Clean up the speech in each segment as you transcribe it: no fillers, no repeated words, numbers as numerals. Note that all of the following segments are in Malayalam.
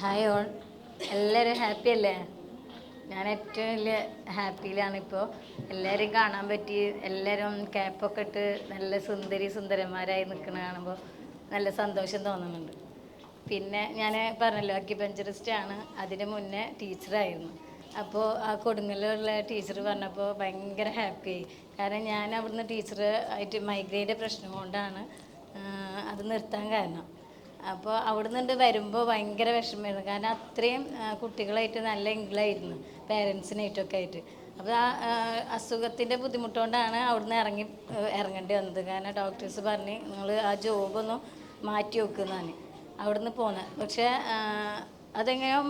ഹായ് ഓൾ, എല്ലാവരും ഹാപ്പി അല്ലേ? ഞാൻ ഏറ്റവും വലിയ ഹാപ്പിയിലാണിപ്പോൾ. എല്ലാവരെയും കാണാൻ പറ്റി. എല്ലാവരും ക്യാപ്പൊക്കെ ഇട്ട് നല്ല സുന്ദരന്മാരായി നിൽക്കുന്ന കാണുമ്പോൾ നല്ല സന്തോഷം തോന്നുന്നുണ്ട്. പിന്നെ ഞാൻ പറഞ്ഞല്ലോ അക്യുപഞ്ചറിസ്റ്റാണ്. അതിന് മുന്നേ ടീച്ചറായിരുന്നു. അപ്പോൾ ആ കൊടുങ്ങല്ലൂരിലുള്ള ടീച്ചർ പറഞ്ഞപ്പോൾ ഭയങ്കര ഹാപ്പിയായി. കാരണം ഞാൻ അവിടുന്ന് ടീച്ചർ ആയിട്ട് മൈഗ്രെയിൻ്റെ പ്രശ്നം കൊണ്ടാണ് അത് നിർത്താൻ കാരണം. അപ്പോൾ അവിടെ നിന്ന് വരുമ്പോൾ ഭയങ്കര വിഷമമായിരുന്നു. കാരണം അത്രയും കുട്ടികളായിട്ട് നല്ല ഇംഗ്ലായിരുന്നു, പേരൻസിനായിട്ടൊക്കെ ആയിട്ട്. അപ്പോൾ ആ അസുഖത്തിൻ്റെ ബുദ്ധിമുട്ടുകൊണ്ടാണ് അവിടുന്ന് ഇറങ്ങേണ്ടി വന്നത്. കാരണം ഡോക്ടേഴ്സ് പറഞ്ഞ് നിങ്ങൾ ആ ജോബൊന്നും മാറ്റി വെക്കുന്നതാണ് അവിടുന്ന് പോകുന്നത്. പക്ഷേ അതെങ്ങനെയോ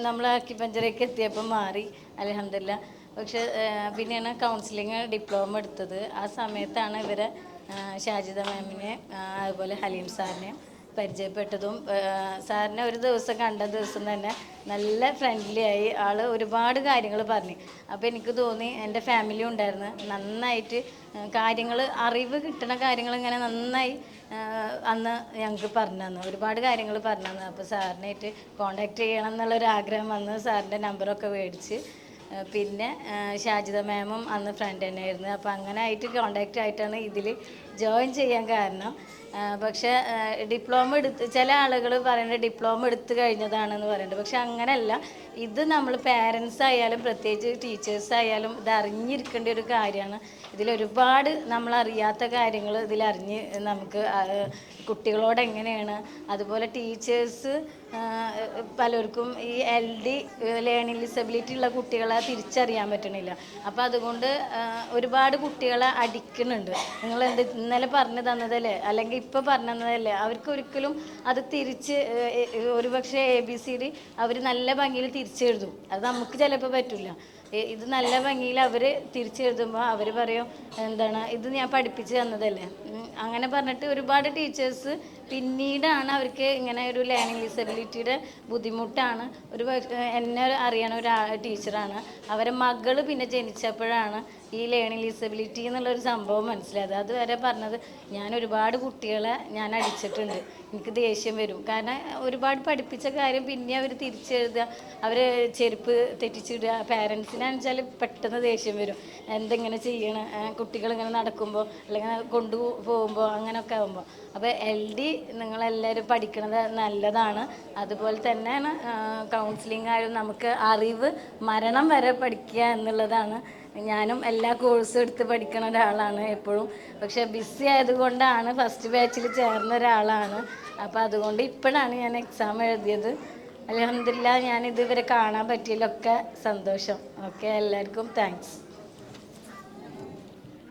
നമ്മൾ അക്യുപഞ്ചറിലേക്ക് എത്തിയപ്പോൾ മാറി, അൽഹംദുലില്ലാ. പക്ഷേ പിന്നെയാണ് കൗൺസിലിങ് ഡിപ്ലോമ എടുത്തത്. ആ സമയത്താണ് ഇവരെ ഷാജിദ മാമിനെ അതുപോലെ ഹലീം സാറിനെ പരിചയപ്പെട്ടതും. സാറിനെ ഒരു ദിവസം കണ്ട ദിവസം തന്നെ നല്ല ഫ്രണ്ട്ലി ആയി. ആൾ ഒരുപാട് കാര്യങ്ങൾ പറഞ്ഞു. അപ്പോൾ എനിക്ക് തോന്നി എൻ്റെ ഫാമിലി ഉണ്ടായിരുന്നു, നന്നായിട്ട് കാര്യങ്ങൾ അറിവ് കിട്ടുന്ന കാര്യങ്ങൾ ഇങ്ങനെ നന്നായി അന്ന് ഞങ്ങൾക്ക് പറഞ്ഞു തന്നു, ഒരുപാട് കാര്യങ്ങൾ പറഞ്ഞു തന്നു. അപ്പോൾ സാറിനായിട്ട് കോണ്ടാക്ട് ചെയ്യണം എന്നുള്ളൊരാഗ്രഹം വന്ന് സാറിൻ്റെ നമ്പറൊക്കെ മേടിച്ച്. പിന്നെ ഷാജിദ മാമും അന്ന് ഫ്രണ്ട് തന്നെയായിരുന്നു. അപ്പോൾ അങ്ങനെ ആയിട്ട് കോണ്ടാക്റ്റ് ആയിട്ടാണ് ഇതിൽ ജോയിൻ ചെയ്യാൻ കാരണം. പക്ഷേ ഡിപ്ലോമ എടുത്ത് ചില ആളുകൾ പറയുന്നത് ഡിപ്ലോമ എടുത്തു കഴിഞ്ഞതാണെന്ന് പറയുന്നുണ്ട്. പക്ഷെ അങ്ങനെയല്ല. ഇത് നമ്മൾ പേരൻസ് ആയാലും പ്രത്യേകിച്ച് ടീച്ചേഴ്സ് ആയാലും ഇത് അറിഞ്ഞിരിക്കേണ്ട ഒരു കാര്യമാണ്. ഇതിലൊരുപാട് നമ്മളറിയാത്ത കാര്യങ്ങൾ ഇതിലറിഞ്ഞ് നമുക്ക് കുട്ടികളോട് എങ്ങനെയാണ്, അതുപോലെ ടീച്ചേഴ്സ് പലർക്കും ഈ LD ലേണിംഗ് ഡിസബിലിറ്റി ഉള്ള കുട്ടികളെ തിരിച്ചറിയാൻ പറ്റണില്ല. അപ്പോൾ അതുകൊണ്ട് ഒരുപാട് കുട്ടികളെ അടിക്കുന്നുണ്ട്. നിങ്ങൾ ഇന്നലെ പറഞ്ഞു തന്നതല്ലേ, അല്ലെങ്കിൽ ഇപ്പോൾ പറഞ്ഞു തന്നതല്ലേ, അവർക്കൊരിക്കലും അത് തിരിച്ച് ഒരുപക്ഷെ ABCD അവർ നല്ല ഭംഗിയിൽ തിരിച്ചെഴുതും. അത് നമുക്ക് ചിലപ്പോൾ പറ്റില്ല. ഇത് നല്ല ഭംഗിയിൽ അവർ തിരിച്ചെഴുതുമ്പോൾ അവർ പറയും എന്താണ് ഇത് ഞാൻ പഠിപ്പിച്ച് തന്നതല്ലേ. അങ്ങനെ പറഞ്ഞിട്ട് ഒരുപാട് ടീച്ചേഴ്സ് പിന്നീടാണ് അവർക്ക് ഇങ്ങനെ ഒരു ലേണിംഗ് ഡിസബിലിറ്റിയുടെ ബുദ്ധിമുട്ടാണ്. എന്നെ അറിയണ ഒരു ടീച്ചറാണ്, അവരെ മകൾ പിന്നെ ജനിച്ചപ്പോഴാണ് ഈ ലേണിംഗ് ഡിസബിലിറ്റി എന്നുള്ളൊരു സംഭവം മനസ്സിലായത്. അതുവരെ പറഞ്ഞത് ഞാൻ ഒരുപാട് കുട്ടികളെ ഞാൻ അടിച്ചിട്ടുണ്ട്, എനിക്ക് ദേഷ്യം വരും. കാരണം ഒരുപാട് പഠിപ്പിച്ച കാര്യം പിന്നെ അവർ തിരിച്ചെഴുതുക, അവർ ചെരുപ്പ് തെറ്റിച്ചിടുക. പാരൻസിനാണെന്ന് വെച്ചാൽ പെട്ടെന്ന് ദേഷ്യം വരും, എന്തെങ്ങനെ ചെയ്യണം കുട്ടികളിങ്ങനെ നടക്കുമ്പോൾ അല്ലെങ്കിൽ കൊണ്ടുപോകുമ്പോൾ അങ്ങനെയൊക്കെ ആകുമ്പോൾ. അപ്പോൾ LD നിങ്ങളെല്ലാവരും പഠിക്കണത് നല്ലതാണ്. അതുപോലെ തന്നെയാണ് കൗൺസിലിംഗ് ആയാലും നമുക്ക് അറിവ് മരണം വരെ പഠിക്കുക എന്നുള്ളതാണ്. ഞാനും എല്ലാ കോഴ്സും എടുത്ത് പഠിക്കുന്ന ഒരാളാണ് എപ്പോഴും. പക്ഷേ ബിസി ആയതുകൊണ്ടാണ് ഫസ്റ്റ് ബാച്ചിൽ ചേർന്ന ഒരാളാണ്. അപ്പോൾ അതുകൊണ്ട് ഇപ്പോഴാണ് ഞാൻ എക്സാം എഴുതിയത്. അൽഹംദുലില്ലാ, ഞാൻ ഇതുവരെ കാണാൻ പറ്റിയതിലൊക്കെ സന്തോഷം. ഓക്കെ, എല്ലാവർക്കും താങ്ക്സ്.